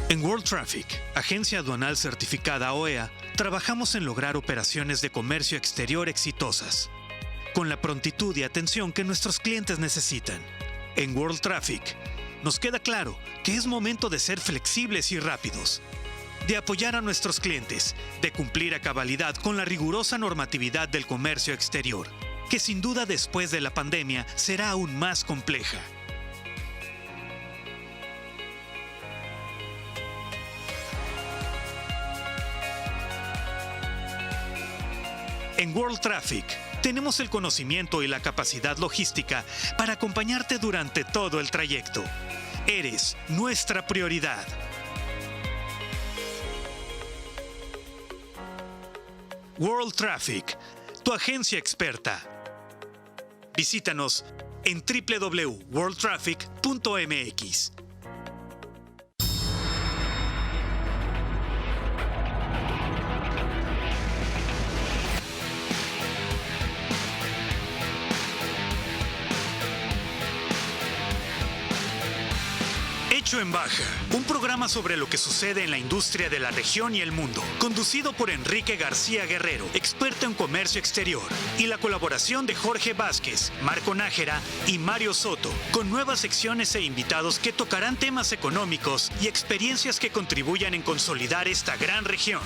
En World Traffic, agencia aduanal certificada OEA, trabajamos en lograr operaciones de comercio exterior exitosas, con la prontitud y atención que nuestros clientes necesitan. En World Traffic, nos queda claro que es momento de ser flexibles y rápidos, de apoyar a nuestros clientes, de cumplir a cabalidad con la rigurosa normatividad del comercio exterior, que sin duda después de la pandemia será aún más compleja. En World Traffic, tenemos el conocimiento y la capacidad logística para acompañarte durante todo el trayecto. Eres nuestra prioridad. World Traffic, tu agencia experta. Visítanos en www.worldtraffic.mx. Hecho en Baja, un programa sobre lo que sucede en la industria de la región y el mundo, conducido por Enrique García Guerrero, experto en comercio exterior, y la colaboración de Jorge Vázquez, Marco Nájera y Mario Soto, con nuevas secciones e invitados que tocarán temas económicos y experiencias que contribuyan en consolidar esta gran región.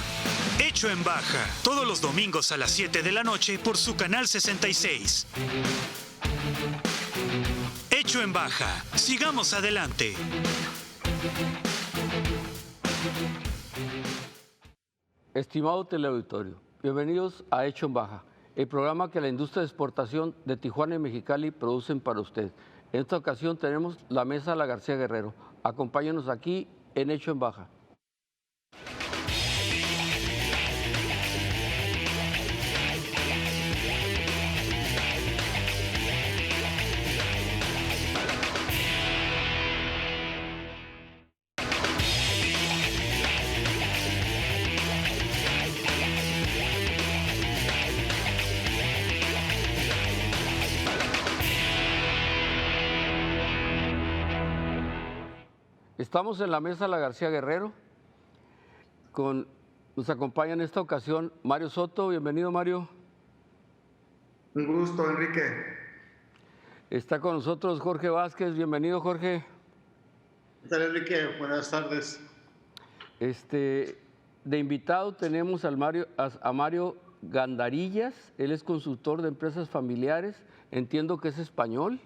Hecho en Baja, todos los domingos a las 7 de la noche por su canal 66. Hecho en Baja, sigamos adelante. Estimado teleauditorio, bienvenidos a Hecho en Baja, el programa que la industria de exportación de Tijuana y Mexicali producen para usted. En esta ocasión tenemos la mesa La García Guerrero. Acompáñanos aquí en Hecho en Baja. Estamos en la mesa La García Guerrero. Nos acompaña en esta ocasión Mario Soto. Bienvenido, Mario. Un gusto, Enrique. Está con nosotros Jorge Vázquez. Bienvenido, Jorge. ¿Qué tal, Enrique? Buenas tardes. De invitado tenemos a Mario Gandarillas. Él es consultor de empresas familiares. Entiendo que es español.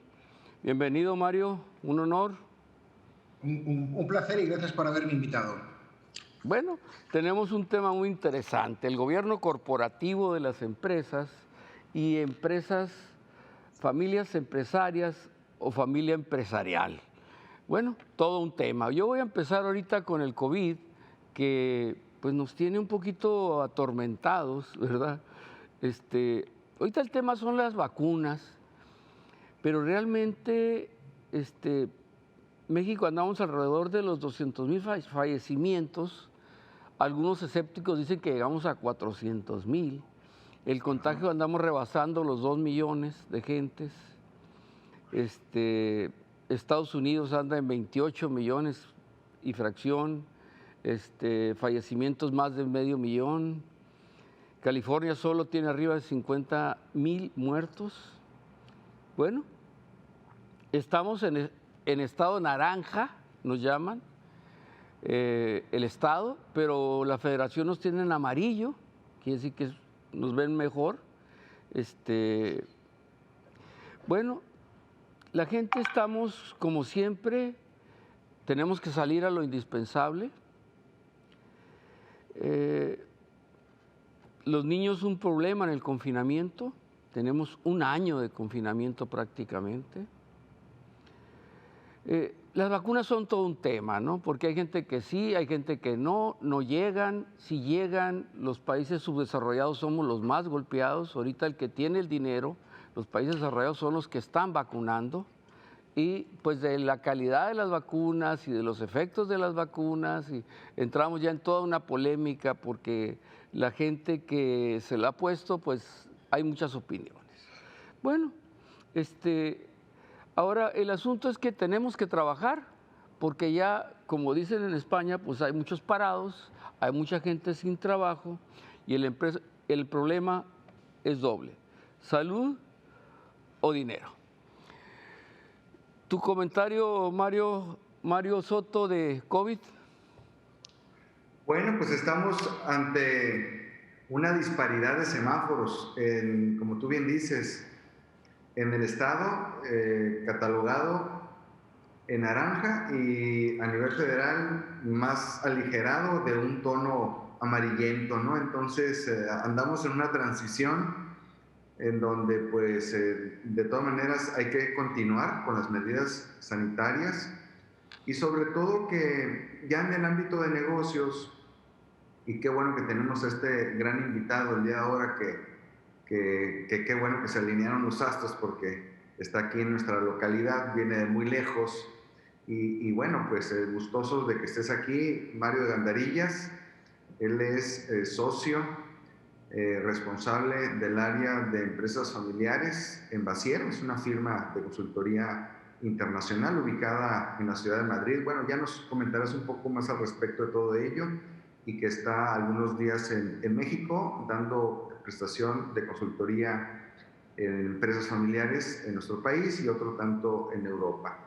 Bienvenido, Mario. Un honor. Un placer y gracias por haberme invitado. Bueno, tenemos un tema muy interesante, el gobierno corporativo de las empresas y familias empresarias o familia empresarial. Bueno, todo un tema. Yo voy a empezar ahorita con el COVID, que pues nos tiene un poquito atormentados, ¿verdad? Ahorita el tema son las vacunas, pero realmente México andamos alrededor de los 200,000 fallecimientos. Algunos escépticos dicen que llegamos a 400,000. El contagio andamos rebasando los 2 millones de gentes. Estados Unidos anda en 28 millones y fracción. Fallecimientos más de 500,000. California solo tiene arriba de 50,000 muertos. Bueno, estamos en estado naranja, nos llaman, el estado, pero la federación nos tiene en amarillo, quiere decir que nos ven mejor. Bueno, la gente estamos, como siempre, tenemos que salir a lo indispensable. Los niños un problema en el confinamiento, tenemos un año de confinamiento prácticamente. Las vacunas son todo un tema, ¿no? Porque hay gente que sí, hay gente que no llegan. Si llegan, los países subdesarrollados somos los más golpeados. Ahorita el que tiene el dinero, los países desarrollados son los que están vacunando. Y pues de la calidad de las vacunas y de los efectos de las vacunas, y entramos ya en toda una polémica porque la gente que se la ha puesto, pues hay muchas opiniones. Bueno, ahora el asunto es que tenemos que trabajar porque ya, como dicen en España, pues hay muchos parados, hay mucha gente sin trabajo y el problema es doble, salud o dinero. ¿Tu comentario, Mario Soto, de COVID? Bueno, pues estamos ante una disparidad de semáforos, como tú bien dices, en el estado catalogado en naranja y a nivel federal más aligerado de un tono amarillento, ¿no? Entonces andamos en una transición en donde pues de todas maneras hay que continuar con las medidas sanitarias y sobre todo que ya en el ámbito de negocios, y qué bueno que tenemos a este gran invitado el día de ahora, que qué bueno que se alinearon los astros porque está aquí en nuestra localidad, viene de muy lejos y bueno, pues gustosos de que estés aquí, Mario Gandarillas. Él es socio responsable del área de empresas familiares en Baciero, es una firma de consultoría internacional ubicada en la ciudad de Madrid. Bueno, ya nos comentarás un poco más al respecto de todo ello y que está algunos días en México dando prestación de consultoría en empresas familiares en nuestro país y otro tanto en Europa.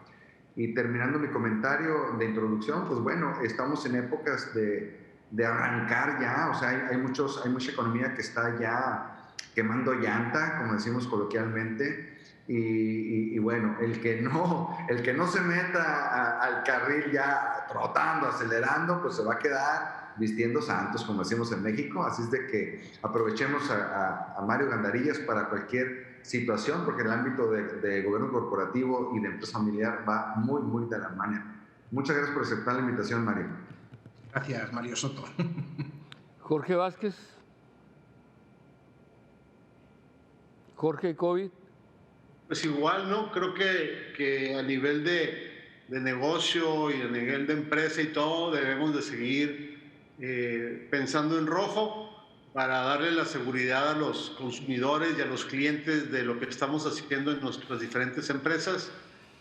Y terminando mi comentario de introducción, pues bueno, estamos en épocas de arrancar ya, o sea, hay mucha economía que está ya quemando llanta, como decimos coloquialmente, y bueno, el que no se meta al carril ya trotando, acelerando, pues se va a quedar vistiendo santos, como decimos en México. Así es de que aprovechemos a Mario Gandarillas para cualquier situación, porque el ámbito de gobierno corporativo y de empresa familiar va muy, muy de la mano. Muchas gracias por aceptar la invitación, Mario. Gracias, Mario Soto. Jorge Vázquez. Jorge, COVID. Pues igual, ¿no? Creo que a nivel de negocio y a nivel de empresa y todo, debemos de seguir pensando en rojo para darle la seguridad a los consumidores y a los clientes de lo que estamos haciendo en nuestras diferentes empresas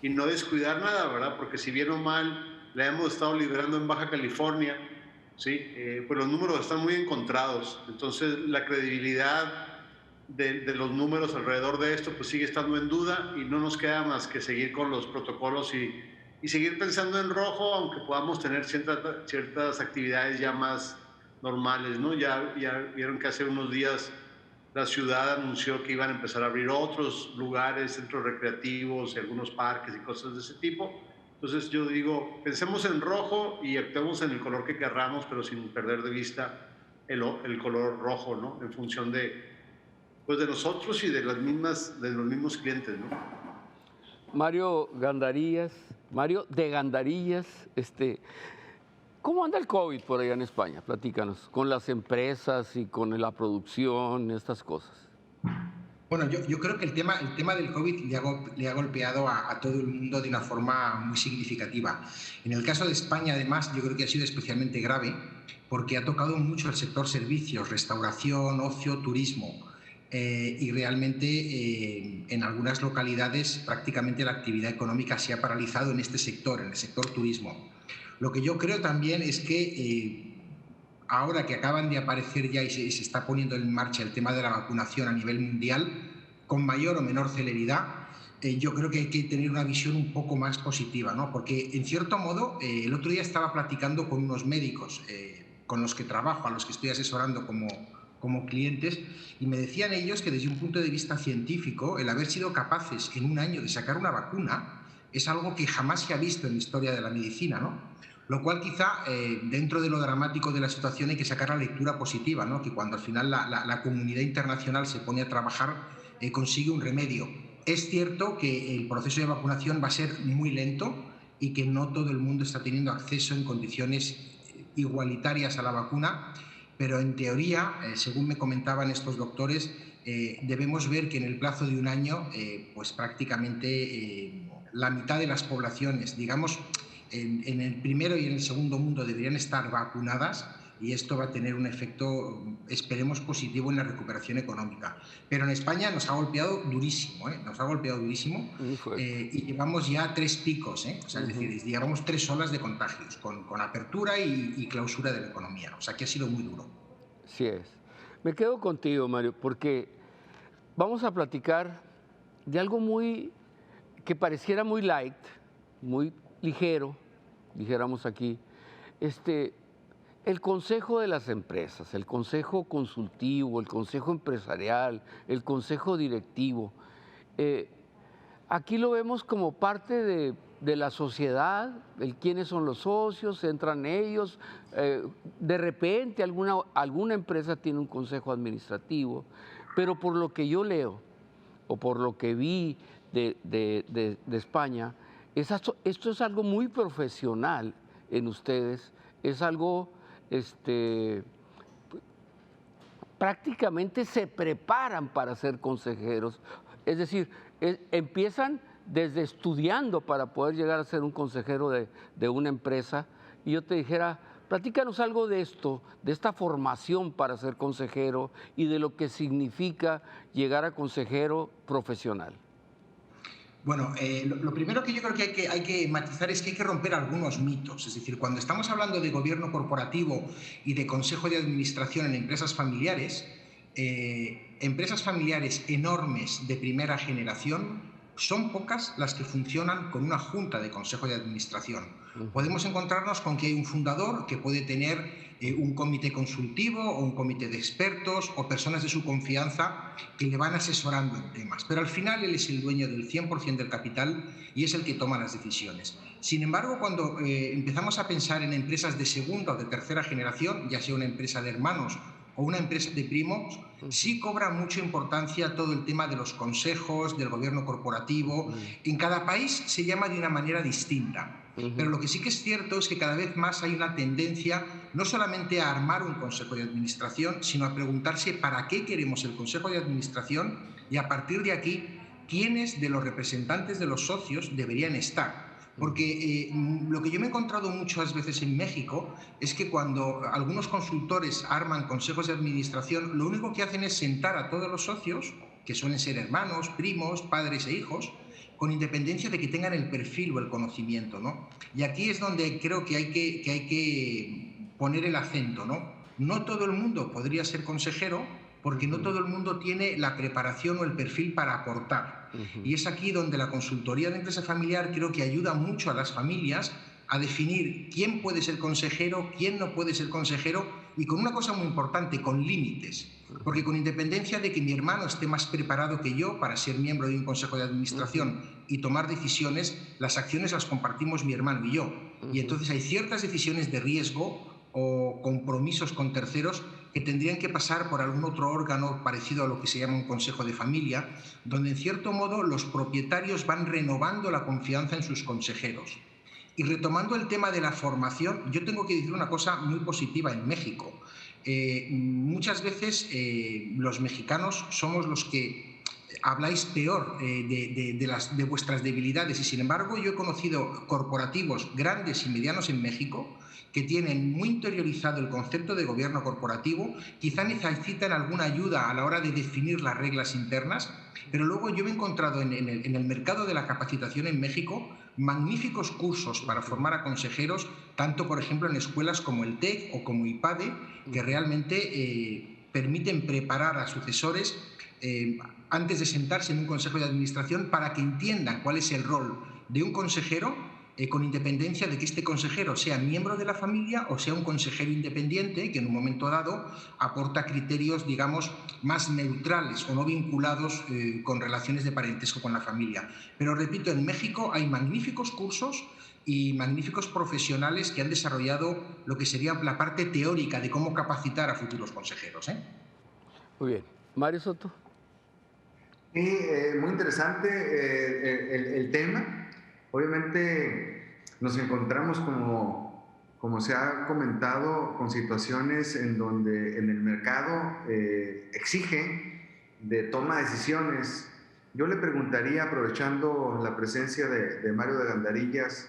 y no descuidar nada, ¿verdad? Porque si bien o mal la hemos estado liderando en Baja California, ¿sí? Pues los números están muy encontrados. Entonces, la credibilidad de los números alrededor de esto pues sigue estando en duda y no nos queda más que seguir con los protocolos y seguir pensando en rojo, aunque podamos tener ciertas actividades ya más normales, ¿no? Ya vieron que hace unos días la ciudad anunció que iban a empezar a abrir otros lugares, centros recreativos, algunos parques y cosas de ese tipo. Entonces yo digo, pensemos en rojo y actuemos en el color que querramos, pero sin perder de vista el color rojo, ¿no? En función de nosotros y de los mismos clientes, ¿no? Mario de Gandarillas, ¿cómo anda el COVID por allá en España? Platícanos, con las empresas y con la producción, estas cosas. Bueno, yo creo que el tema del COVID le ha golpeado a todo el mundo de una forma muy significativa. En el caso de España, además, yo creo que ha sido especialmente grave porque ha tocado mucho el sector servicios, restauración, ocio, turismo. Y realmente en algunas localidades prácticamente la actividad económica se ha paralizado en este sector, en el sector turismo. Lo que yo creo también es que ahora que acaban de aparecer ya y se está poniendo en marcha el tema de la vacunación a nivel mundial, con mayor o menor celeridad, yo creo que hay que tener una visión un poco más positiva, ¿no? Porque en cierto modo, el otro día estaba platicando con unos médicos con los que trabajo, a los que estoy asesorando como clientes, y me decían ellos que desde un punto de vista científico, el haber sido capaces en un año de sacar una vacuna es algo que jamás se ha visto en la historia de la medicina, ¿no? Lo cual quizá dentro de lo dramático de la situación hay que sacar la lectura positiva, ¿no? Que cuando al final la comunidad internacional se pone a trabajar consigue un remedio. Es cierto que el proceso de vacunación va a ser muy lento y que no todo el mundo está teniendo acceso en condiciones igualitarias a la vacuna, pero en teoría, según me comentaban estos doctores, debemos ver que en el plazo de un año, pues prácticamente la mitad de las poblaciones, digamos, en el primero y en el segundo mundo deberían estar vacunadas y esto va a tener un efecto, esperemos, positivo en la recuperación económica. Pero en España nos ha golpeado durísimo, nos ha golpeado durísimo, y llevamos ya 3 picos, o sea, es decir, llevamos 3 olas de contagios, con apertura y clausura de la economía, o sea que ha sido muy duro. Sí es. Me quedo contigo, Mario, porque vamos a platicar de algo que pareciera muy light, muy ligero, dijéramos aquí, el consejo de las empresas, el consejo consultivo, el consejo empresarial, el consejo directivo. Aquí lo vemos como parte de la sociedad, quiénes son los socios, entran ellos, de repente alguna empresa tiene un consejo administrativo, pero por lo que yo leo o por lo que vi de España, esto es algo muy profesional en ustedes, es algo, prácticamente se preparan para ser consejeros, es decir, empiezan desde estudiando para poder llegar a ser un consejero de una empresa. Y yo te dijera, platícanos algo de esto, de esta formación para ser consejero y de lo que significa llegar a consejero profesional. Bueno, lo primero que yo creo que hay que matizar es que hay que romper algunos mitos. Es decir, cuando estamos hablando de gobierno corporativo y de consejo de administración en empresas familiares enormes de primera generación, son pocas las que funcionan con una junta de consejo de administración. Podemos encontrarnos con que hay un fundador que puede tener un comité consultivo o un comité de expertos o personas de su confianza que le van asesorando en temas, pero al final él es el dueño del 100% del capital y es el que toma las decisiones. Sin embargo, cuando empezamos a pensar en empresas de segunda o de tercera generación, ya sea una empresa de hermanos o una empresa de primos, sí cobra mucha importancia todo el tema de los consejos, del gobierno corporativo. En cada país se llama de una manera distinta. Pero lo que sí que es cierto es que cada vez más hay una tendencia no solamente a armar un consejo de administración, sino a preguntarse para qué queremos el consejo de administración y a partir de aquí, quiénes de los representantes de los socios deberían estar. Porque lo que yo me he encontrado muchas veces en México es que cuando algunos consultores arman consejos de administración, lo único que hacen es sentar a todos los socios, que suelen ser hermanos, primos, padres e hijos, con independencia de que tengan el perfil o el conocimiento, ¿no? Y aquí es donde creo que hay que poner el acento, ¿no? No todo el mundo podría ser consejero, porque no todo el mundo tiene la preparación o el perfil para aportar. Y es aquí donde la consultoría de empresa familiar creo que ayuda mucho a las familias a definir quién puede ser consejero, quién no puede ser consejero, y con una cosa muy importante, con límites. Porque con independencia de que mi hermano esté más preparado que yo para ser miembro de un consejo de administración y tomar decisiones, las acciones las compartimos mi hermano y yo. Y entonces hay ciertas decisiones de riesgo o compromisos con terceros que tendrían que pasar por algún otro órgano parecido a lo que se llama un consejo de familia, donde en cierto modo los propietarios van renovando la confianza en sus consejeros. Y retomando el tema de la formación, yo tengo que decir una cosa muy positiva en México. Muchas veces los mexicanos somos los que habláis peor de vuestras debilidades y sin embargo yo he conocido corporativos grandes y medianos en México que tienen muy interiorizado el concepto de gobierno corporativo, quizá necesitan alguna ayuda a la hora de definir las reglas internas, pero luego yo me he encontrado en el mercado de la capacitación en México magníficos cursos para formar a consejeros, tanto por ejemplo en escuelas como el TEC o como IPADE, que realmente permiten preparar a sucesores antes de sentarse en un consejo de administración para que entiendan cuál es el rol de un consejero, con independencia de que este consejero sea miembro de la familia o sea un consejero independiente que en un momento dado aporta criterios, digamos, más neutrales o no vinculados con relaciones de parentesco con la familia. Pero repito, en México hay magníficos cursos y magníficos profesionales que han desarrollado lo que sería la parte teórica de cómo capacitar a futuros consejeros. Muy bien. Mario Soto. Sí, muy interesante el tema. Obviamente nos encontramos, como se ha comentado, con situaciones en donde en el mercado exige de toma de decisiones. Yo le preguntaría, aprovechando la presencia de Mario de Gandarillas,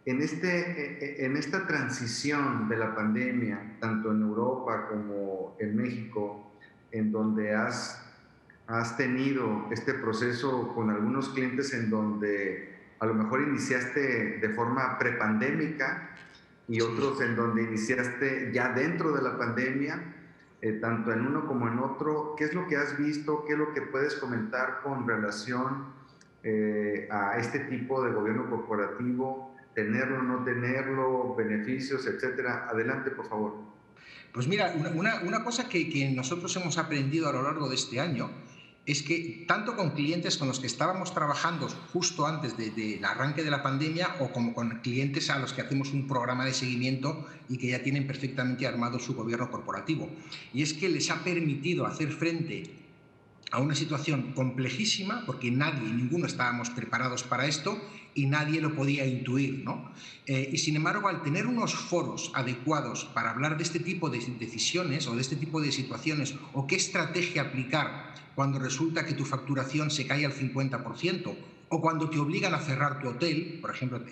en esta transición de la pandemia, tanto en Europa como en México, en donde has tenido este proceso con algunos clientes en donde a lo mejor iniciaste de forma prepandémica y otros en donde iniciaste ya dentro de la pandemia, tanto en uno como en otro, ¿qué es lo que has visto? ¿Qué es lo que puedes comentar con relación a este tipo de gobierno corporativo? ¿Tenerlo o no tenerlo? ¿Beneficios, etcétera? Adelante, por favor. Pues mira, una cosa que nosotros hemos aprendido a lo largo de este año es que tanto con clientes con los que estábamos trabajando justo antes del arranque de la pandemia o como con clientes a los que hacemos un programa de seguimiento y que ya tienen perfectamente armado su gobierno corporativo. Y es que les ha permitido hacer frente a una situación complejísima, porque ninguno estábamos preparados para esto y nadie lo podía intuir, ¿no? Y sin embargo, al tener unos foros adecuados para hablar de este tipo de decisiones o de este tipo de situaciones o qué estrategia aplicar cuando resulta que tu facturación se cae al 50% o cuando te obligan a cerrar tu hotel, por ejemplo,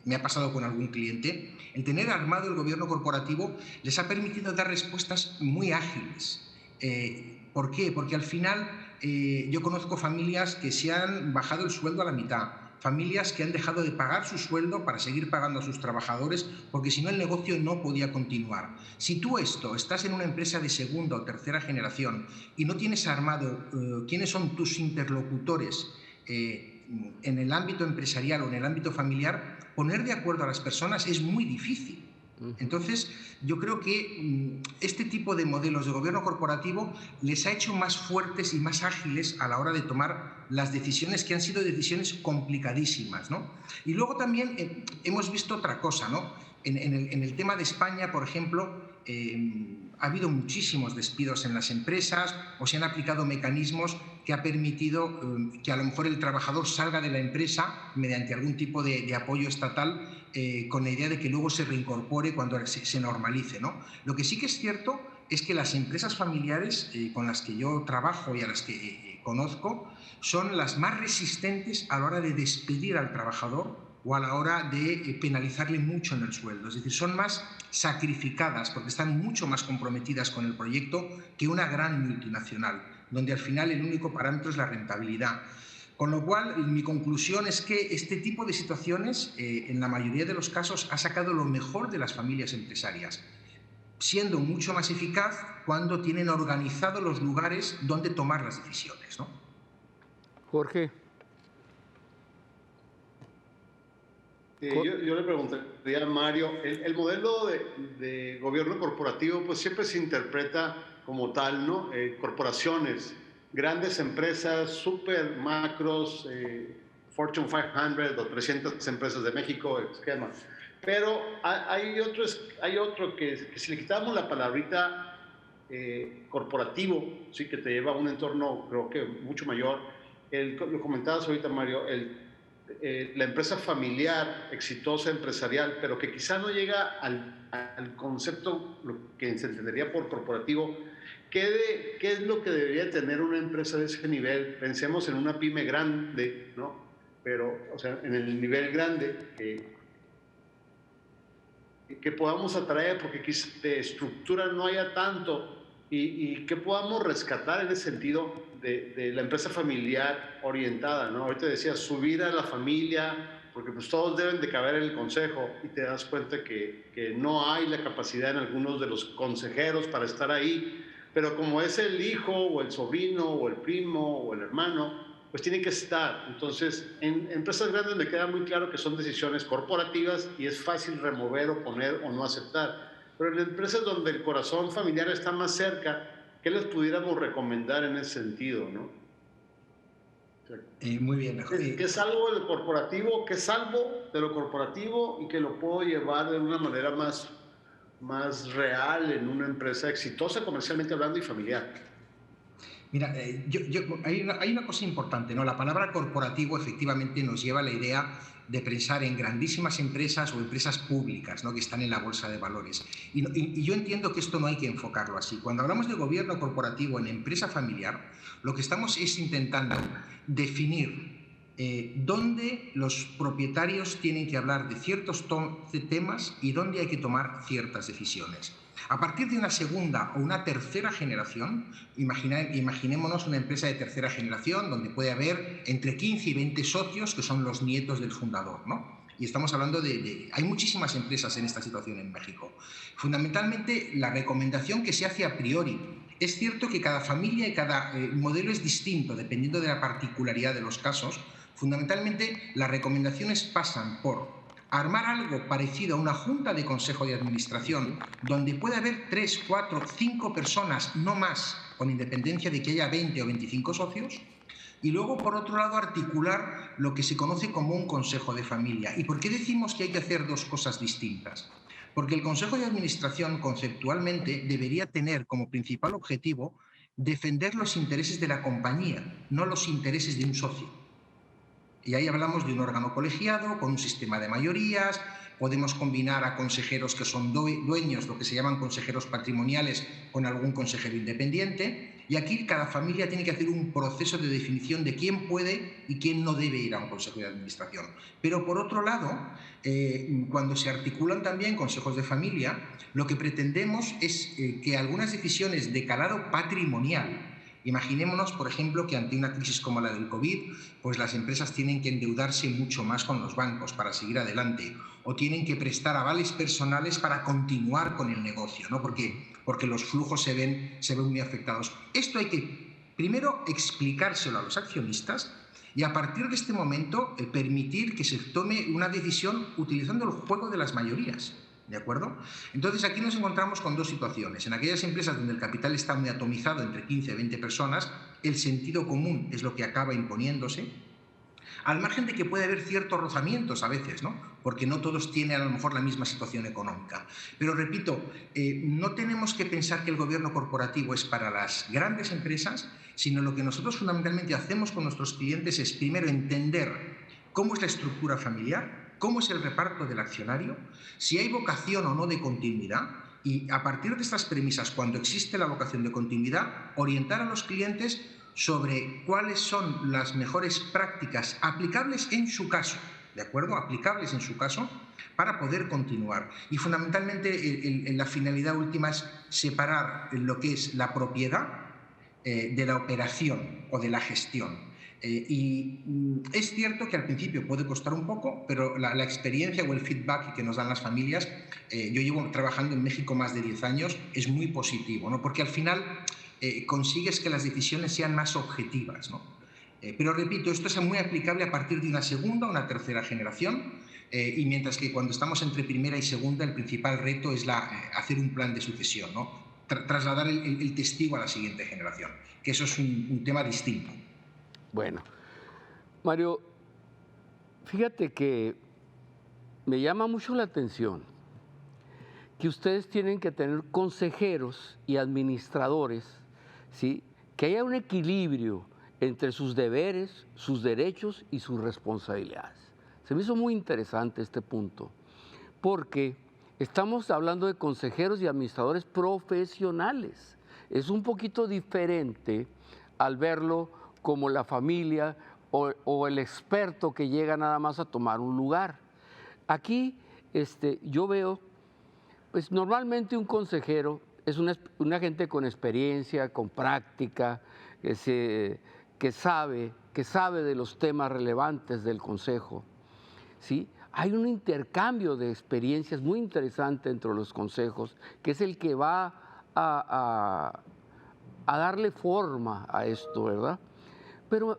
me ha pasado con algún cliente, el tener armado el gobierno corporativo les ha permitido dar respuestas muy ágiles. ¿Por qué? Porque al final yo conozco familias que se han bajado el sueldo a la mitad, familias que han dejado de pagar su sueldo para seguir pagando a sus trabajadores porque si no el negocio no podía continuar. Si tú estás en una empresa de segunda o tercera generación y no tienes armado quiénes son tus interlocutores en el ámbito empresarial o en el ámbito familiar, poner de acuerdo a las personas es muy difícil. Entonces, yo creo que este tipo de modelos de gobierno corporativo les ha hecho más fuertes y más ágiles a la hora de tomar las decisiones que han sido decisiones complicadísimas, ¿no? Y luego también hemos visto otra cosa, ¿no? En el tema de España, por ejemplo, ha habido muchísimos despidos en las empresas o se han aplicado mecanismos que ha permitido que a lo mejor el trabajador salga de la empresa mediante algún tipo de apoyo estatal con la idea de que luego se reincorpore cuando se normalice, ¿no? Lo que sí que es cierto es que las empresas familiares con las que yo trabajo y a las que conozco son las más resistentes a la hora de despedir al trabajador o a la hora de penalizarle mucho en el sueldo. Es decir, son más sacrificadas porque están mucho más comprometidas con el proyecto que una gran multinacional, donde al final el único parámetro es la rentabilidad. Con lo cual, mi conclusión es que este tipo de situaciones, en la mayoría de los casos, ha sacado lo mejor de las familias empresarias, siendo mucho más eficaz cuando tienen organizados los lugares donde tomar las decisiones, ¿no? Jorge. Yo le preguntaría a Mario, el modelo de gobierno corporativo pues siempre se interpreta como tal, ¿no? Corporaciones, grandes empresas, super macros, Fortune 500 o 300 empresas de México, esquema. Pero hay otro que si le quitamos la palabrita corporativo, sí, que te lleva a un entorno creo que mucho mayor, lo comentabas ahorita, Mario, la empresa familiar, exitosa, empresarial, pero que quizá no llega al concepto lo que se entendería por corporativo. ¿Qué es lo que debería tener una empresa de ese nivel? Pensemos en una pyme grande, ¿no? Pero, o sea, en el nivel grande, que podamos atraer, porque quizá de estructura no haya tanto, y que podamos rescatar en ese sentido de la empresa familiar orientada, ¿no? Ahorita decías, subir a la familia, porque pues todos deben de caber en el consejo, y te das cuenta que no hay la capacidad en algunos de los consejeros para estar ahí, pero como es el hijo o el sobrino o el primo o el hermano, pues tiene que estar. Entonces, en empresas grandes me queda muy claro que son decisiones corporativas y es fácil remover o poner o no aceptar. Pero en empresas donde el corazón familiar está más cerca, ¿qué les pudiéramos recomendar en ese sentido, no? Muy bien. ¿Qué es algo del corporativo? ¿Qué es algo de lo corporativo y que lo puedo llevar de una manera más real en una empresa exitosa comercialmente hablando y familiar? Mira, hay una cosa importante, ¿no? La palabra corporativo efectivamente nos lleva a la idea de pensar en grandísimas empresas o empresas públicas, ¿no? Que están en la bolsa de valores. Y yo entiendo que esto no hay que enfocarlo así. Cuando hablamos de gobierno corporativo en empresa familiar, lo que estamos es intentando definir dónde los propietarios tienen que hablar de ciertos temas y dónde hay que tomar ciertas decisiones. A partir de una segunda o una tercera generación, imaginémonos una empresa de tercera generación donde puede haber entre 15 y 20 socios que son los nietos del fundador, ¿no? Y estamos hablando hay muchísimas empresas en esta situación en México. Fundamentalmente, la recomendación que se hace a priori, es cierto que cada familia y cada modelo es distinto dependiendo de la particularidad de los casos. Fundamentalmente, las recomendaciones pasan por armar algo parecido a una junta de consejo de administración donde puede haber 3, 4, 5 personas, no más, con independencia de que haya 20 o 25 socios. Y luego, por otro lado, articular lo que se conoce como un consejo de familia. ¿Y por qué decimos que hay que hacer dos cosas distintas? Porque el consejo de administración, conceptualmente, debería tener como principal objetivo defender los intereses de la compañía, no los intereses de un socio. Y ahí hablamos de un órgano colegiado, con un sistema de mayorías, podemos combinar a consejeros que son dueños, lo que se llaman consejeros patrimoniales, con algún consejero independiente. Y aquí cada familia tiene que hacer un proceso de definición de quién puede y quién no debe ir a un consejo de administración. Pero por otro lado, cuando se articulan también consejos de familia, lo que pretendemos es que algunas decisiones de calado patrimonial, imaginémonos, por ejemplo, que ante una crisis como la del COVID, pues las empresas tienen que endeudarse mucho más con los bancos para seguir adelante, o tienen que prestar avales personales para continuar con el negocio, ¿no? Porque los flujos se ven muy afectados. Esto hay que, primero, explicárselo a los accionistas y a partir de este momento permitir que se tome una decisión utilizando el juego de las mayorías. ¿De acuerdo? Entonces aquí nos encontramos con dos situaciones. En aquellas empresas donde el capital está muy atomizado entre 15 y 20 personas, el sentido común es lo que acaba imponiéndose, al margen de que puede haber ciertos rozamientos a veces, ¿no? Porque no todos tienen a lo mejor la misma situación económica. Pero repito, no tenemos que pensar que el gobierno corporativo es para las grandes empresas, sino lo que nosotros fundamentalmente hacemos con nuestros clientes es primero entender cómo es la estructura familiar, cómo es el reparto del accionario, si hay vocación o no de continuidad y a partir de estas premisas, cuando existe la vocación de continuidad, orientar a los clientes sobre cuáles son las mejores prácticas aplicables en su caso, ¿de acuerdo? Aplicables en su caso para poder continuar. Y fundamentalmente la finalidad última es separar lo que es la propiedad de la operación o de la gestión. Y es cierto que al principio puede costar un poco, pero la experiencia o el feedback que nos dan las familias, yo llevo trabajando en México más de 10 años, es muy positivo, ¿no? Porque al final consigues que las decisiones sean más objetivas, ¿no? Pero repito, esto es muy aplicable a partir de una segunda o una tercera generación, y mientras que cuando estamos entre primera y segunda, el principal reto es hacer un plan de sucesión, ¿no? Trasladar el testigo a la siguiente generación, que eso es un tema distinto. Bueno, Mario, fíjate que me llama mucho la atención que ustedes tienen que tener consejeros y administradores, ¿sí? Que haya un equilibrio entre sus deberes, sus derechos y sus responsabilidades. Se me hizo muy interesante este punto, porque estamos hablando de consejeros y administradores profesionales. Es un poquito diferente al verlo como la familia o el experto que llega nada más a tomar un lugar. Aquí yo veo, pues normalmente un consejero es una gente con experiencia, con práctica, que sabe de los temas relevantes del consejo, ¿sí? Hay un intercambio de experiencias muy interesante entre los consejos, que es el que va a darle forma a esto, ¿verdad? Pero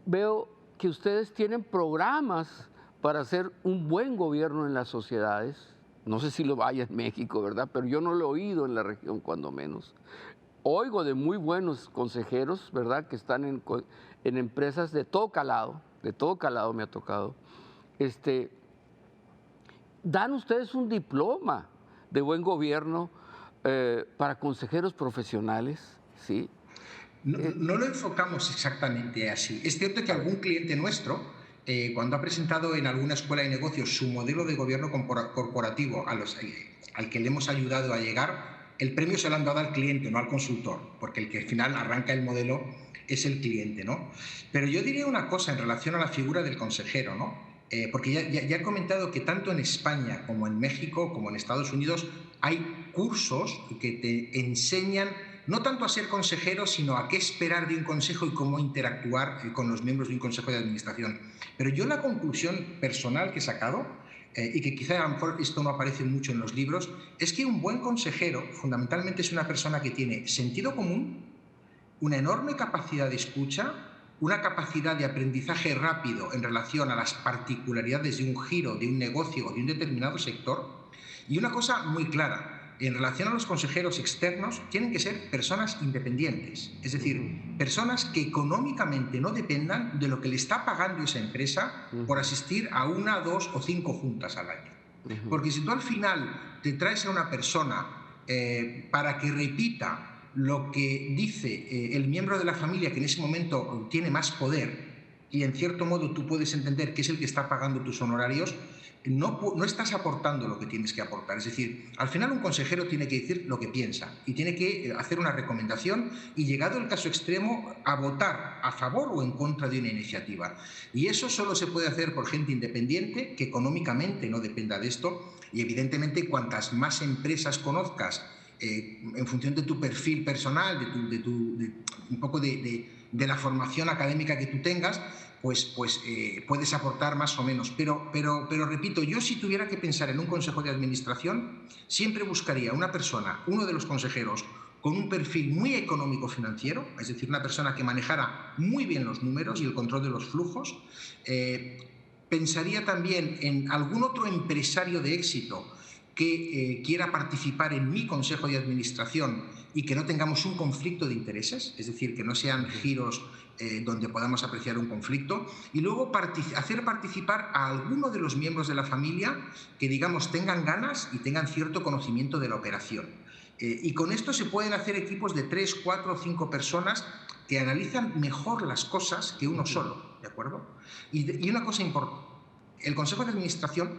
veo que ustedes tienen programas para hacer un buen gobierno en las sociedades. No sé si lo haya en México, ¿verdad? Pero yo no lo he oído en la región, cuando menos. Oigo de muy buenos consejeros, ¿verdad? Que están en empresas de todo calado me ha tocado. Dan ustedes un diploma de buen gobierno para consejeros profesionales, ¿sí? No lo enfocamos exactamente así. Es cierto que algún cliente nuestro, cuando ha presentado en alguna escuela de negocios su modelo de gobierno corporativo al que le hemos ayudado a llegar, el premio se lo han dado al cliente, no al consultor, porque el que al final arranca el modelo es el cliente, ¿no? Pero yo diría una cosa en relación a la figura del consejero, ¿no? Porque ya he comentado que tanto en España como en México como en Estados Unidos hay cursos que te enseñan no tanto a ser consejero, sino a qué esperar de un consejo y cómo interactuar con los miembros de un consejo de administración. Pero yo la conclusión personal que he sacado, y que quizá a lo mejor esto no aparece mucho en los libros, es que un buen consejero fundamentalmente es una persona que tiene sentido común, una enorme capacidad de escucha, una capacidad de aprendizaje rápido en relación a las particularidades de un giro, de un negocio o de un determinado sector, y una cosa muy clara: en relación a los consejeros externos, tienen que ser personas independientes, es decir, personas que económicamente no dependan de lo que le está pagando esa empresa por asistir a 1, 2 o 5 juntas al año. Porque si tú al final te traes a una persona para que repita lo que dice el miembro de la familia que en ese momento tiene más poder, y en cierto modo tú puedes entender que es el que está pagando tus honorarios, no estás aportando lo que tienes que aportar. Es decir, al final un consejero tiene que decir lo que piensa y tiene que hacer una recomendación y, llegado el caso extremo, a votar a favor o en contra de una iniciativa. Y eso solo se puede hacer por gente independiente, que económicamente no dependa de esto, y evidentemente cuantas más empresas conozcas, en función de tu perfil personal, un poco de la formación académica que tú tengas, pues puedes aportar más o menos. Pero repito, yo si tuviera que pensar en un consejo de administración, siempre buscaría una persona, uno de los consejeros, con un perfil muy económico-financiero, es decir, una persona que manejara muy bien los números y el control de los flujos. Pensaría también en algún otro empresario de éxito que quiera participar en mi consejo de administración y que no tengamos un conflicto de intereses, es decir, que no sean giros donde podamos apreciar un conflicto, y luego hacer participar a alguno de los miembros de la familia que, digamos, tengan ganas y tengan cierto conocimiento de la operación. Y con esto se pueden hacer equipos de 3, 4 o 5 personas que analizan mejor las cosas que uno solo, ¿de acuerdo? Y una cosa importante: el consejo de administración,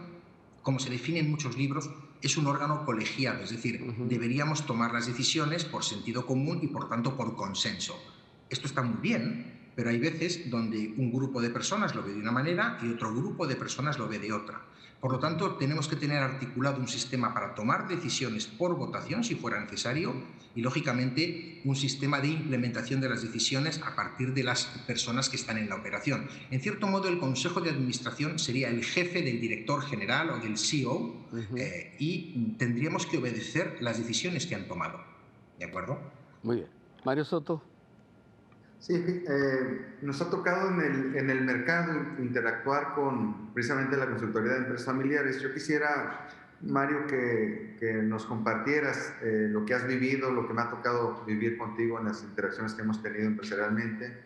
como se define en muchos libros, es un órgano colegiado, es decir, deberíamos tomar las decisiones por sentido común y, por tanto, por consenso. Esto está muy bien, pero hay veces donde un grupo de personas lo ve de una manera y otro grupo de personas lo ve de otra. Por lo tanto, tenemos que tener articulado un sistema para tomar decisiones por votación, si fuera necesario, y, lógicamente, un sistema de implementación de las decisiones a partir de las personas que están en la operación. En cierto modo, el consejo de administración sería el jefe del director general o del CEO, y tendríamos que obedecer las decisiones que han tomado. ¿De acuerdo? Muy bien. Mario Soto. Sí, nos ha tocado en el mercado interactuar con precisamente la consultoría de empresas familiares. Yo quisiera, Mario, que nos compartieras lo que has vivido, lo que me ha tocado vivir contigo en las interacciones que hemos tenido empresarialmente.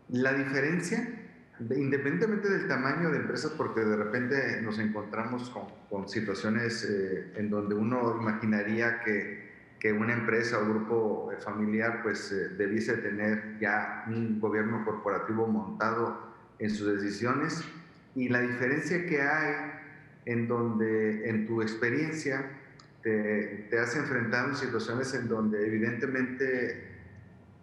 La diferencia, independientemente del tamaño de empresas, porque de repente nos encontramos con situaciones en donde uno imaginaría que una empresa o grupo familiar pues debiese tener ya un gobierno corporativo montado en sus decisiones, y la diferencia que hay en donde en tu experiencia te has enfrentado en situaciones en donde evidentemente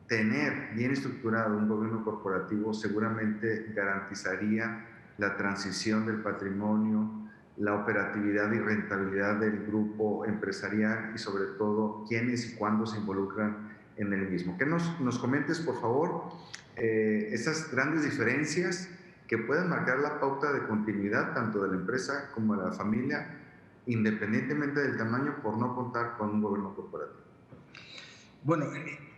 tener bien estructurado un gobierno corporativo seguramente garantizaría la transición del patrimonio, la operatividad y rentabilidad del grupo empresarial y, sobre todo, quiénes y cuándo se involucran en el mismo. Que nos comentes, por favor, esas grandes diferencias que pueden marcar la pauta de continuidad tanto de la empresa como de la familia, independientemente del tamaño, por no contar con un gobierno corporativo. Bueno,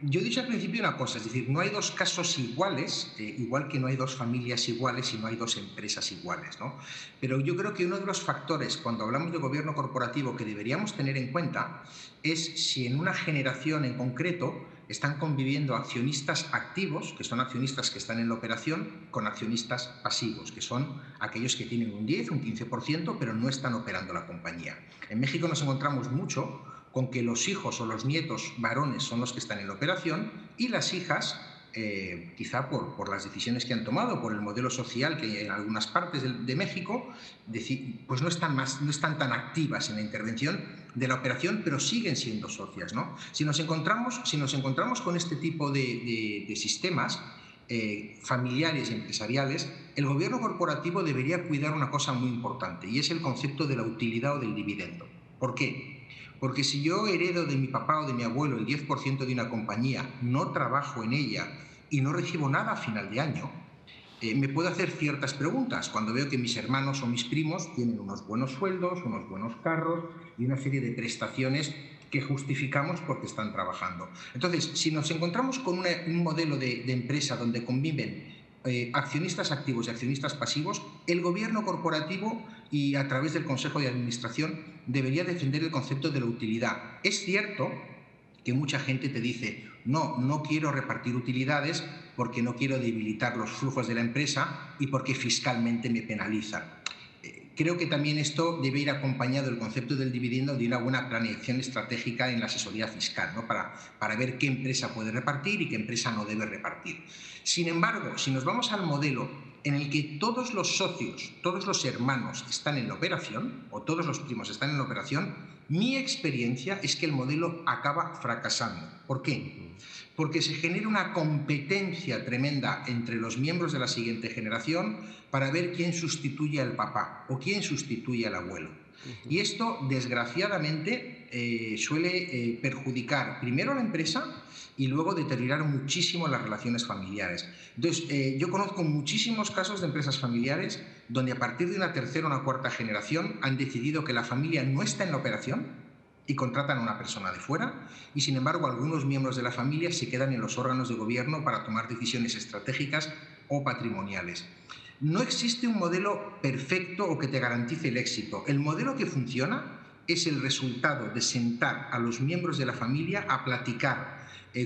yo he dicho al principio una cosa, es decir, no hay dos casos iguales, igual que no hay dos familias iguales y no hay dos empresas iguales, ¿no? Pero yo creo que uno de los factores cuando hablamos de gobierno corporativo que deberíamos tener en cuenta es si en una generación en concreto están conviviendo accionistas activos, que son accionistas que están en la operación, con accionistas pasivos, que son aquellos que tienen un 10, un 15%, pero no están operando la compañía. En México nos encontramos mucho con que los hijos o los nietos varones son los que están en la operación y las hijas quizá por las decisiones que han tomado, por el modelo social que hay en algunas partes de México, pues no están tan activas en la intervención de la operación, pero siguen siendo socias, ¿no? Si nos encontramos con este tipo de sistemas familiares y empresariales, el gobierno corporativo debería cuidar una cosa muy importante, y es el concepto de la utilidad o del dividendo. ¿Por qué? Porque si yo heredo de mi papá o de mi abuelo el 10% de una compañía, no trabajo en ella y no recibo nada a final de año, me puedo hacer ciertas preguntas cuando veo que mis hermanos o mis primos tienen unos buenos sueldos, unos buenos carros y una serie de prestaciones que justificamos porque están trabajando. Entonces, si nos encontramos con un modelo de empresa donde conviven accionistas activos y accionistas pasivos, el gobierno corporativo y a través del Consejo de Administración debería defender el concepto de la utilidad. Es cierto que mucha gente te dice, no quiero repartir utilidades porque no quiero debilitar los flujos de la empresa y porque fiscalmente me penaliza. Creo que también esto debe ir acompañado del concepto del dividendo de una buena planeación estratégica en la asesoría fiscal, ¿no? para ver qué empresa puede repartir y qué empresa no debe repartir. Sin embargo, si nos vamos al modelo en el que todos los socios, todos los hermanos están en la operación, o todos los primos están en la operación, mi experiencia es que el modelo acaba fracasando. ¿Por qué? Porque se genera una competencia tremenda entre los miembros de la siguiente generación para ver quién sustituye al papá o quién sustituye al abuelo. Y esto, desgraciadamente, suele perjudicar primero a la empresa y luego deteriorar muchísimo las relaciones familiares. Entonces, yo conozco muchísimos casos de empresas familiares donde a partir de una tercera o una cuarta generación han decidido que la familia no está en la operación y contratan a una persona de fuera, y sin embargo algunos miembros de la familia se quedan en los órganos de gobierno para tomar decisiones estratégicas o patrimoniales. No existe un modelo perfecto o que te garantice el éxito. El modelo que funciona es el resultado de sentar a los miembros de la familia a platicar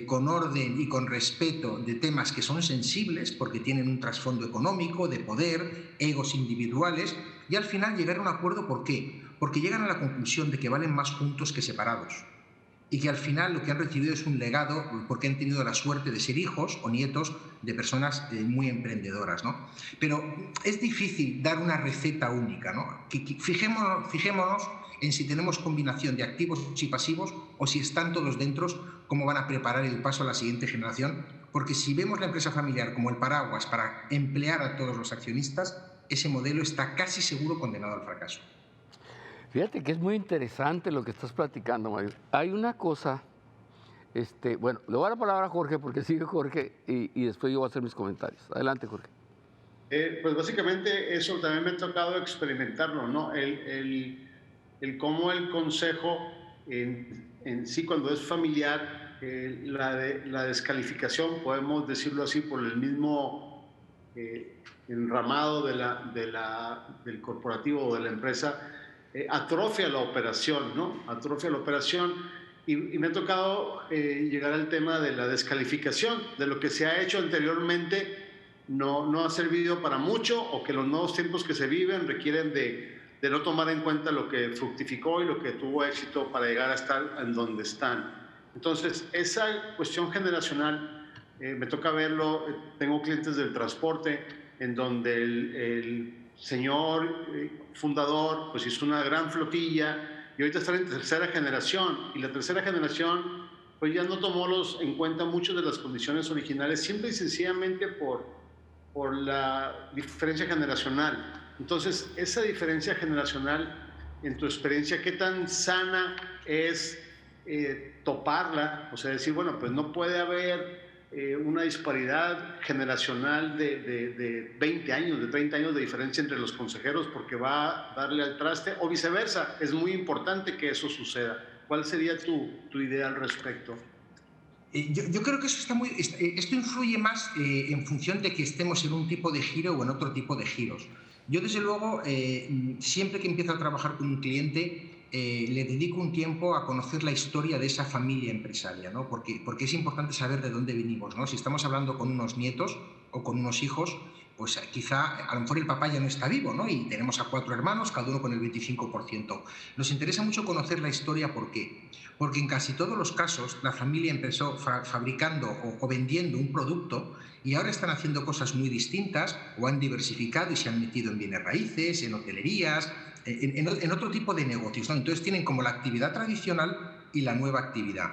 con orden y con respeto de temas que son sensibles porque tienen un trasfondo económico, de poder, egos individuales, y al final llegar a un acuerdo. ¿Por qué? Porque llegan a la conclusión de que valen más juntos que separados y que al final lo que han recibido es un legado porque han tenido la suerte de ser hijos o nietos de personas muy emprendedoras, ¿no? Pero es difícil dar una receta única, ¿no? Fijémonos en si tenemos combinación de activos y pasivos o si están todos dentro, cómo van a preparar el paso a la siguiente generación, porque si vemos la empresa familiar como el paraguas para emplear a todos los accionistas, ese modelo está casi seguro condenado al fracaso. Fíjate que es muy interesante lo que estás platicando, Mario. Hay una cosa, bueno, le voy a dar la palabra a Jorge porque sigue Jorge y después yo voy a hacer mis comentarios. Adelante, Jorge. Pues básicamente eso también me ha tocado experimentarlo, ¿no? El cómo el consejo en sí, cuando es familiar, la descalificación, podemos decirlo así, por el mismo enramado del corporativo o de la empresa, atrofia la operación, ¿no? Atrofia la operación y me ha tocado llegar al tema de la descalificación, de lo que se ha hecho anteriormente no ha servido para mucho o que los nuevos tiempos que se viven requieren de no tomar en cuenta lo que fructificó y lo que tuvo éxito para llegar a estar en donde están. Entonces, esa cuestión generacional, me toca verlo, tengo clientes del transporte en donde el señor fundador pues hizo una gran flotilla y ahorita está en tercera generación y la tercera generación pues ya no tomó en cuenta muchas de las condiciones originales simple y sencillamente por la diferencia generacional. Entonces, esa diferencia generacional, en tu experiencia, ¿qué tan sana es toparla? O sea, decir, bueno, pues no puede haber una disparidad generacional de 20 años, de 30 años de diferencia entre los consejeros porque va a darle al traste, o viceversa. Es muy importante que eso suceda. ¿Cuál sería tu idea al respecto? Yo creo que esto influye más en función de que estemos en un tipo de giro o en otro tipo de giros. Yo, desde luego, siempre que empiezo a trabajar con un cliente, le dedico un tiempo a conocer la historia de esa familia empresaria, ¿no? Porque es importante saber de dónde venimos, ¿no? Si estamos hablando con unos nietos o con unos hijos, pues quizá a lo mejor el papá ya no está vivo, ¿no? Y tenemos a 4 hermanos, cada uno con el 25%. Nos interesa mucho conocer la historia, ¿por qué? Porque en casi todos los casos la familia empezó fabricando o vendiendo un producto y ahora están haciendo cosas muy distintas o han diversificado y se han metido en bienes raíces, en hotelerías, en otro tipo de negocios, ¿no? Entonces tienen como la actividad tradicional y la nueva actividad.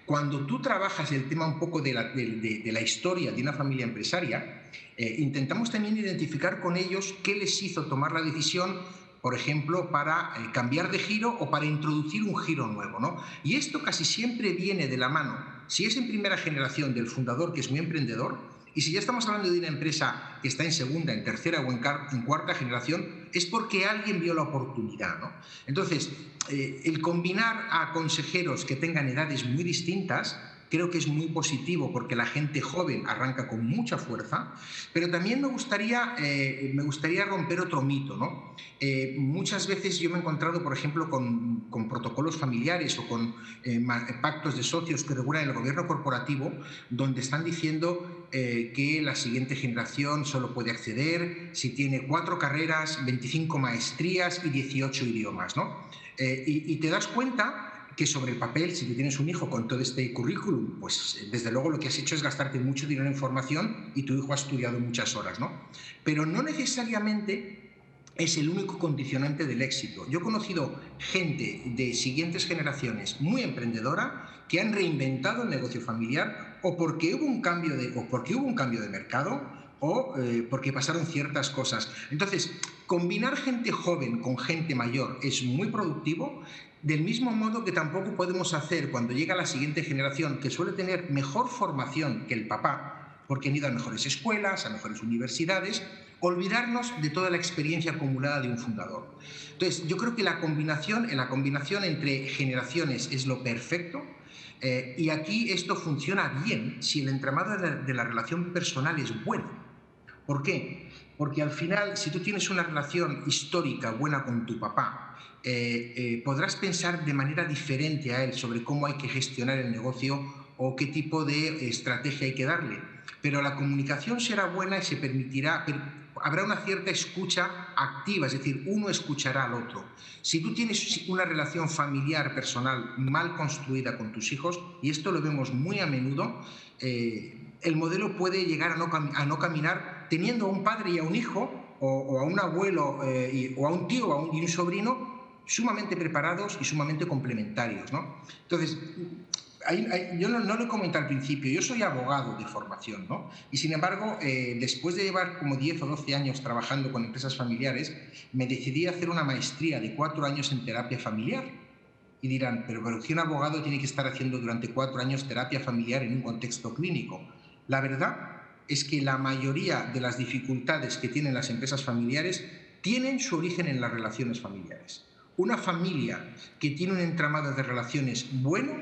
Cuando tú trabajas el tema un poco de la historia de una familia empresaria, intentamos también identificar con ellos qué les hizo tomar la decisión, por ejemplo, para cambiar de giro o para introducir un giro nuevo, ¿no? Y esto casi siempre viene de la mano, si es en primera generación del fundador, que es muy emprendedor, y si ya estamos hablando de una empresa que está en segunda, en tercera o en cuarta generación, es porque alguien vio la oportunidad, ¿no? Entonces, el combinar a consejeros que tengan edades muy distintas creo que es muy positivo, porque la gente joven arranca con mucha fuerza, pero también me gustaría romper otro mito, ¿no? Muchas veces yo me he encontrado, por ejemplo, con protocolos familiares o con pactos de socios que regulan el gobierno corporativo, donde están diciendo que la siguiente generación solo puede acceder si tiene 4 carreras, 25 maestrías y 18 idiomas, ¿no? Y te das cuenta que sobre el papel, si tú tienes un hijo con todo este currículum, pues desde luego lo que has hecho es gastarte mucho dinero en formación y tu hijo ha estudiado muchas horas, ¿no? Pero no necesariamente es el único condicionante del éxito. Yo he conocido gente de siguientes generaciones muy emprendedora que han reinventado el negocio familiar o porque hubo un cambio de mercado o porque pasaron ciertas cosas. Entonces, combinar gente joven con gente mayor es muy productivo, del mismo modo que tampoco podemos hacer cuando llega la siguiente generación, que suele tener mejor formación que el papá, porque han ido a mejores escuelas, a mejores universidades, olvidarnos de toda la experiencia acumulada de un fundador. Entonces, yo creo que la combinación entre generaciones es lo perfecto, y aquí esto funciona bien si el entramado de la relación personal es bueno. ¿Por qué? Porque al final, si tú tienes una relación histórica buena con tu papá, podrás pensar de manera diferente a él sobre cómo hay que gestionar el negocio o qué tipo de estrategia hay que darle. Pero la comunicación será buena y se permitirá, habrá una cierta escucha activa, es decir, uno escuchará al otro. Si tú tienes una relación familiar, personal, mal construida con tus hijos, y esto lo vemos muy a menudo, el modelo puede llegar a no caminar teniendo a un padre y a un hijo, o a un abuelo o a un tío y un sobrino sumamente preparados y sumamente complementarios, ¿no? Entonces, yo no lo he comentado al principio, yo soy abogado de formación, ¿no? Y sin embargo, después de llevar como 10 o 12 años trabajando con empresas familiares, me decidí a hacer una maestría de 4 años en terapia familiar. Y dirán, pero ¿qué un abogado tiene que estar haciendo durante 4 años terapia familiar en un contexto clínico? La verdad es que la mayoría de las dificultades que tienen las empresas familiares tienen su origen en las relaciones familiares. Una familia que tiene un entramado de relaciones bueno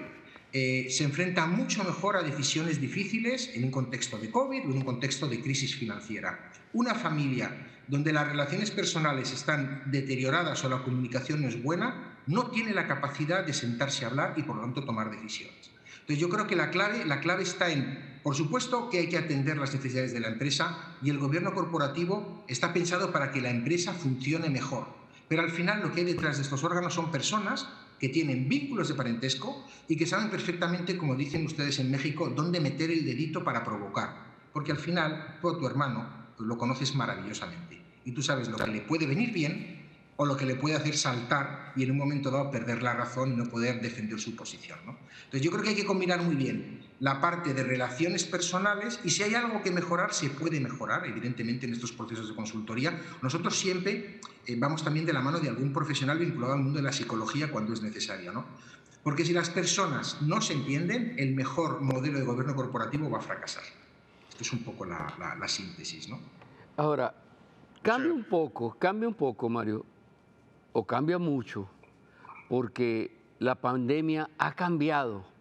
se enfrenta mucho mejor a decisiones difíciles en un contexto de COVID o en un contexto de crisis financiera. Una familia donde las relaciones personales están deterioradas o la comunicación no es buena, no tiene la capacidad de sentarse a hablar y por lo tanto tomar decisiones. Entonces yo creo que la clave está en, por supuesto, que hay que atender las necesidades de la empresa, y el gobierno corporativo está pensado para que la empresa funcione mejor. Pero al final lo que hay detrás de estos órganos son personas que tienen vínculos de parentesco y que saben perfectamente, como dicen ustedes en México, dónde meter el dedito para provocar. Porque al final tú a tu hermano lo conoces maravillosamente y tú sabes lo que le puede venir bien o lo que le puede hacer saltar y en un momento dado perder la razón y no poder defender su posición, ¿no? Entonces yo creo que hay que combinar muy bien la parte de relaciones personales, y si hay algo que mejorar, se puede mejorar, evidentemente, en estos procesos de consultoría. Nosotros siempre vamos también de la mano de algún profesional vinculado al mundo de la psicología cuando es necesario, ¿no? Porque si las personas no se entienden, el mejor modelo de gobierno corporativo va a fracasar. Esto es un poco la síntesis, ¿no? Ahora, cambia un poco, Mario, o cambia mucho, porque la pandemia ha cambiado.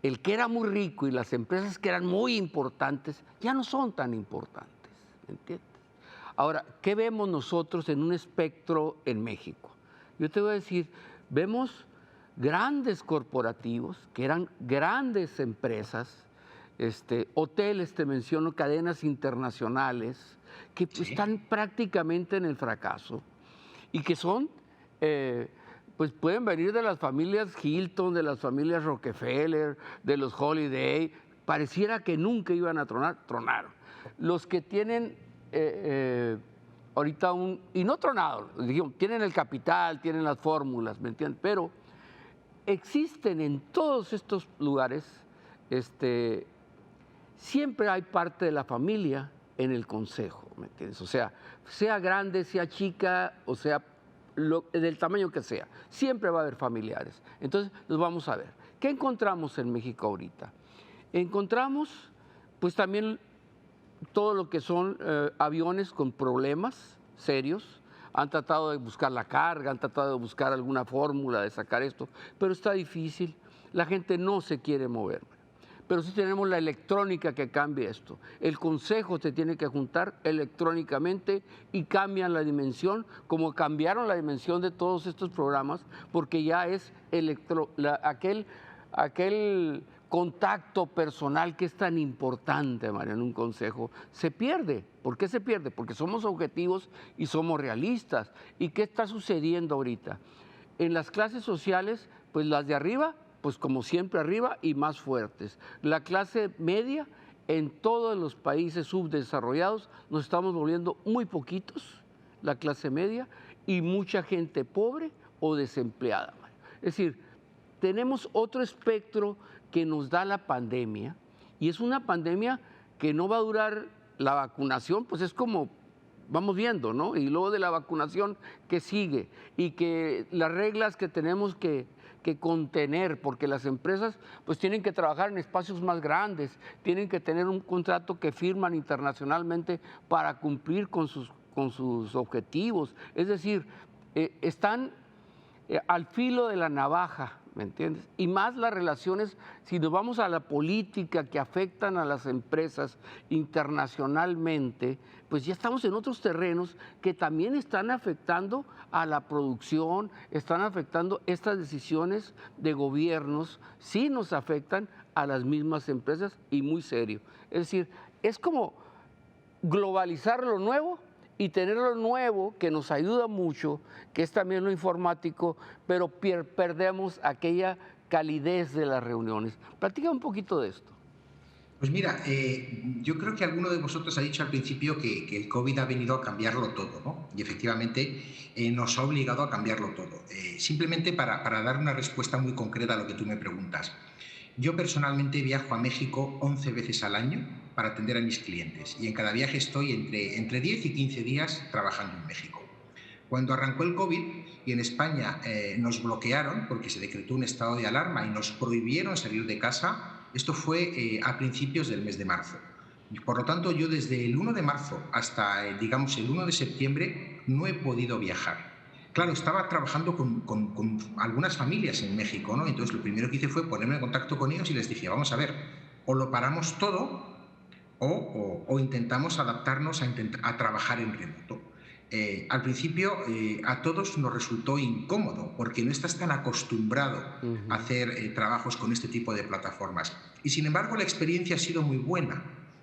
El que era muy rico y las empresas que eran muy importantes ya no son tan importantes, ¿me entiendes? Ahora, ¿qué vemos nosotros en un espectro en México? Yo te voy a decir, vemos grandes corporativos que eran grandes empresas, hoteles, te menciono, cadenas internacionales, que están prácticamente en el fracaso y que son, pues pueden venir de las familias Hilton, de las familias Rockefeller, de los Holiday, pareciera que nunca iban a tronar, tronaron. Los que tienen ahorita y no tronaron, digamos, tienen el capital, tienen las fórmulas, ¿me entiendes? Pero existen en todos estos lugares, siempre hay parte de la familia en el consejo, ¿me entiendes? O sea grande, sea chica, o sea del tamaño que sea, siempre va a haber familiares. Entonces, los vamos a ver. ¿Qué encontramos en México ahorita? Encontramos, pues también todo lo que son aviones con problemas serios. Han tratado de buscar la carga, han tratado de buscar alguna fórmula de sacar esto, pero está difícil. La gente no se quiere mover. Pero sí tenemos la electrónica que cambia esto. El consejo se tiene que juntar electrónicamente y cambian la dimensión, como cambiaron la dimensión de todos estos programas, porque ya es aquel contacto personal que es tan importante, María, en un consejo, se pierde. ¿Por qué se pierde? Porque somos objetivos y somos realistas. ¿Y qué está sucediendo ahorita? En las clases sociales, pues las de arriba, pues como siempre arriba y más fuertes. La clase media, en todos los países subdesarrollados, nos estamos volviendo muy poquitos, la clase media, y mucha gente pobre o desempleada. Es decir, tenemos otro espectro que nos da la pandemia, y es una pandemia que no va a durar. La vacunación, pues es como vamos viendo, ¿no? Y luego de la vacunación que sigue, y que las reglas que tenemos que contener, porque las empresas pues tienen que trabajar en espacios más grandes, tienen que tener un contrato que firman internacionalmente para cumplir con sus objetivos. Es decir, están al filo de la navaja, ¿me entiendes? Y más las relaciones, si nos vamos a la política que afectan a las empresas internacionalmente, pues ya estamos en otros terrenos que también están afectando a la producción, están afectando estas decisiones de gobiernos, sí nos afectan a las mismas empresas y muy serio. Es decir, es como globalizar lo nuevo y tener lo nuevo que nos ayuda mucho, que es también lo informático, pero perdemos aquella calidez de las reuniones. Platica un poquito de esto. Pues mira, yo creo que alguno de vosotros ha dicho al principio que el COVID ha venido a cambiarlo todo, ¿no? Y efectivamente nos ha obligado a cambiarlo todo. Simplemente para dar una respuesta muy concreta a lo que tú me preguntas. Yo personalmente viajo a México 11 veces al año para atender a mis clientes, y en cada viaje estoy entre 10 y 15 días trabajando en México. Cuando arrancó el COVID y en España nos bloquearon porque se decretó un estado de alarma y nos prohibieron salir de casa, esto fue a principios del mes de marzo. Por lo tanto, yo desde el 1 de marzo hasta, digamos, el 1 de septiembre no he podido viajar. Claro, estaba trabajando con algunas familias en México, ¿no? Entonces lo primero que hice fue ponerme en contacto con ellos y les dije, vamos a ver, o lo paramos todo o intentamos adaptarnos a trabajar en remoto. Al principio a todos nos resultó incómodo porque no estás tan acostumbrado a hacer trabajos con este tipo de plataformas. Y sin embargo la experiencia ha sido muy buena.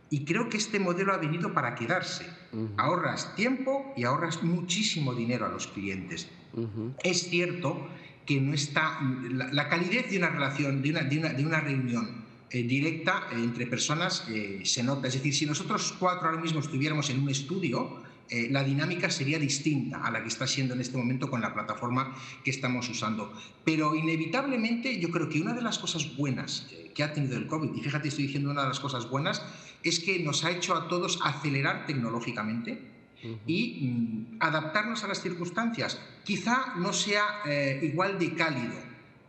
Y creo que este modelo ha venido para quedarse. Ahorras tiempo y ahorras muchísimo dinero a los clientes. Es cierto que no está la calidez de una relación, de una reunión directa entre personas se nota. Es decir, si nosotros cuatro ahora mismo estuviéramos en un estudio, la dinámica sería distinta a la que está siendo en este momento con la plataforma que estamos usando. Pero inevitablemente yo creo que una de las cosas buenas que ha tenido el COVID, y fíjate, estoy diciendo una de las cosas buenas, es que nos ha hecho a todos acelerar tecnológicamente y adaptarnos a las circunstancias. Quizá no sea igual de cálido,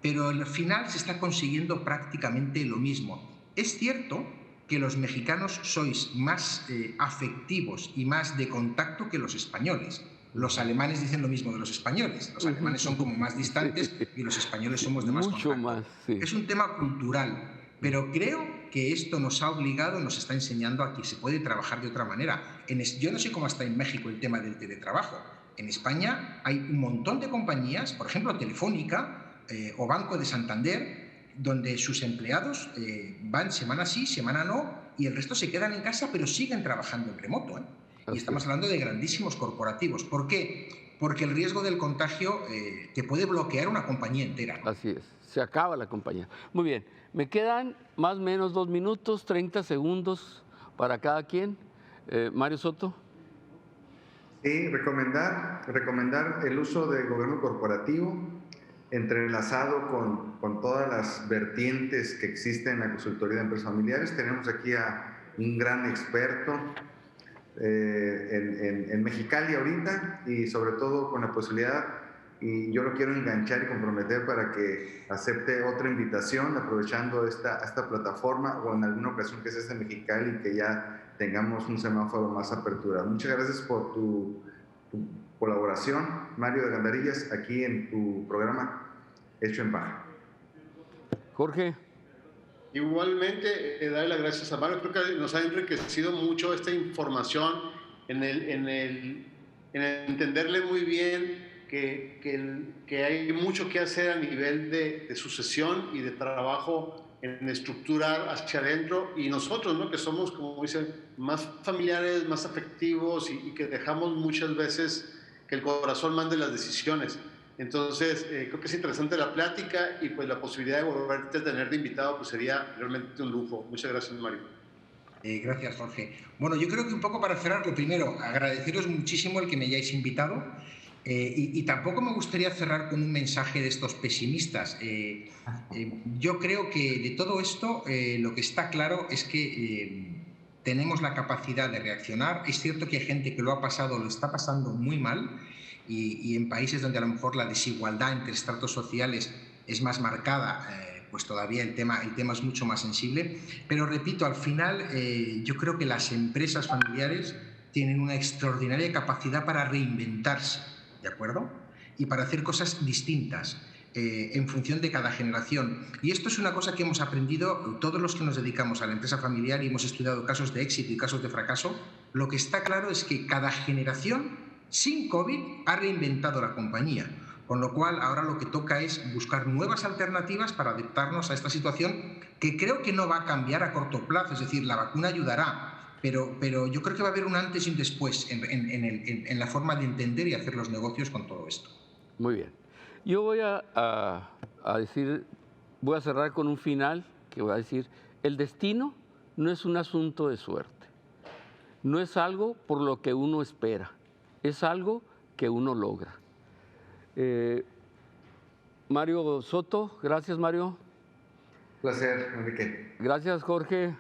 pero al final se está consiguiendo prácticamente lo mismo. Es cierto que los mexicanos sois más afectivos y más de contacto que los españoles. Los alemanes dicen lo mismo de los españoles. Los alemanes son como más distantes y los españoles somos de más mucho contacto. Más, sí. Es un tema cultural, pero creo que esto nos ha obligado, nos está enseñando a que se puede trabajar de otra manera. Yo no sé cómo está en México el tema del teletrabajo. En España hay un montón de compañías, por ejemplo Telefónica o Banco de Santander, donde sus empleados van semana sí, semana no, y el resto se quedan en casa, pero siguen trabajando en remoto. Y estamos hablando de grandísimos corporativos. ¿Por qué? Porque el riesgo del contagio te puede bloquear una compañía entera, ¿no? Así es, se acaba la compañía. Muy bien, me quedan más o menos 2 minutos, 30 segundos para cada quien. Mario Soto. Sí, recomendar el uso del gobierno corporativo entrelazado con todas las vertientes que existen en la consultoría de empresas familiares. Tenemos aquí a un gran experto en Mexicali ahorita, y sobre todo con la posibilidad, y yo lo quiero enganchar y comprometer para que acepte otra invitación aprovechando esta plataforma, o en alguna ocasión que sea en Mexicali, que ya tengamos un semáforo más aperturado. Muchas gracias por tu colaboración, Mario de Gandarillas, aquí en tu programa Hecho en Baja. Jorge. Igualmente, darle las gracias a Mario. Creo que nos ha enriquecido mucho esta información en entenderle muy bien que hay mucho que hacer a nivel de sucesión y de trabajo en estructurar hacia adentro, y nosotros, ¿no?, que somos, como dicen, más familiares, más afectivos, y que dejamos muchas veces que el corazón mande las decisiones. Entonces, creo que es interesante la plática, y pues la posibilidad de volverte a tener de invitado pues sería realmente un lujo. Muchas gracias, Mario. Gracias, Jorge. Bueno, yo creo que un poco para cerrar, lo primero, agradeceros muchísimo el que me hayáis invitado, y tampoco me gustaría cerrar con un mensaje de estos pesimistas. Yo creo que de todo esto lo que está claro es que tenemos la capacidad de reaccionar. Es cierto que hay gente que lo ha pasado, lo está pasando muy mal, y en países donde a lo mejor la desigualdad entre estratos sociales es más marcada, pues todavía el tema es mucho más sensible. Pero repito, al final yo creo que las empresas familiares tienen una extraordinaria capacidad para reinventarse, ¿de acuerdo? Y para hacer cosas distintas en función de cada generación. Y esto es una cosa que hemos aprendido todos los que nos dedicamos a la empresa familiar y hemos estudiado casos de éxito y casos de fracaso. Lo que está claro es que cada generación sin COVID ha reinventado la compañía, con lo cual ahora lo que toca es buscar nuevas alternativas para adaptarnos a esta situación, que creo que no va a cambiar a corto plazo. Es decir, la vacuna ayudará, pero yo creo que va a haber un antes y un después en la forma de entender y hacer los negocios con todo esto. Muy bien. Yo voy a cerrar con un final que voy a decir: el destino no es un asunto de suerte, no es algo por lo que uno espera, es algo que uno logra. Mario Soto, gracias, Mario. Placer, Enrique. Gracias, Jorge.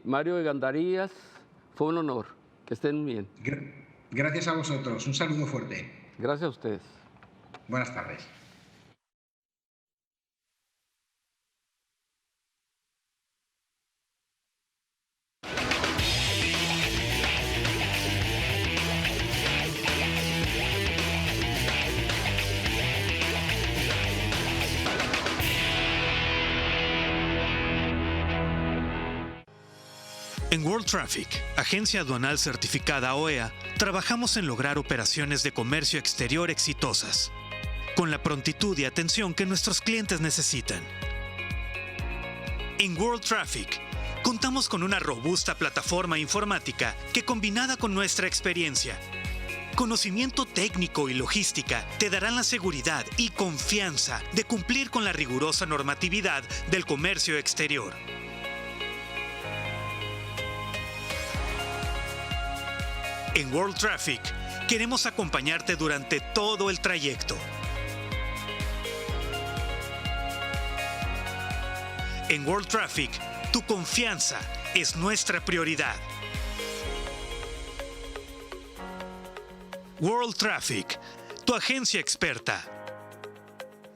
Mario de Gandarillas, fue un honor. Que estén bien. Gracias a vosotros. Un saludo fuerte. Gracias a ustedes. Buenas tardes. En World Traffic, agencia aduanal certificada OEA, trabajamos en lograr operaciones de comercio exterior exitosas, con la prontitud y atención que nuestros clientes necesitan. En World Traffic, contamos con una robusta plataforma informática que, combinada con nuestra experiencia, conocimiento técnico y logística, te darán la seguridad y confianza de cumplir con la rigurosa normatividad del comercio exterior. En World Traffic, queremos acompañarte durante todo el trayecto. En World Traffic, tu confianza es nuestra prioridad. World Traffic, tu agencia experta.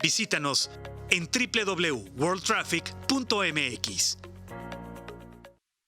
Visítanos en www.worldtraffic.mx.